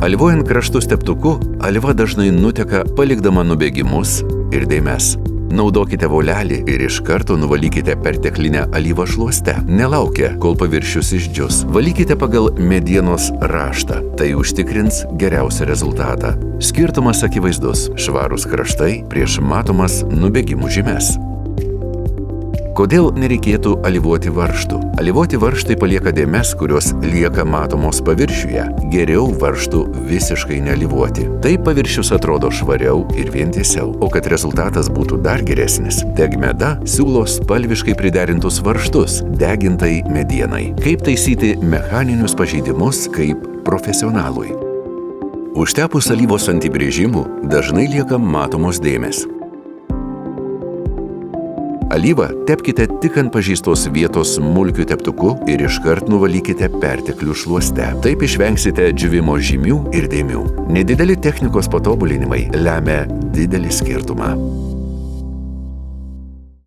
Alyvuojant kraštus teptuku, alyva dažnai nuteka, palikdama nubėgimus ir dėmes. Naudokite volelį ir iš karto nuvalykite perteklinę alyvą šluoste. Nelaukę, kol paviršius išdžius. Valykite pagal medienos raštą. Tai užtikrins geriausią rezultatą. Skirtumas akivaizdus. Švarūs kraštai prieš matomas nubėgimų žymes. Kodėl nereikėtų alyvuoti varžtų? Alyvuoti varžtai palieka dėmes, kurios lieka matomos paviršiuje. Geriau varžtų visiškai nealyvuoti. Taip paviršius atrodo švariau ir vientisiau. O kad rezultatas būtų dar geresnis, Degmeda siūlo spalviškai priderintus varžtus degintai medienai. Kaip taisyti mechaninius pažeidimus kaip profesionalui? Užtepus alyvos ant įbrėžimų dažnai lieka matomos dėmės. Alyvą tepkite tik ant pažeistos vietos smulkiu teptuku ir iškart nuvalykite perteklių šluoste. Taip išvengsite džiūvimo žymių ir dėmių. Nedideli technikos patobulinimai lemia didelį skirtumą.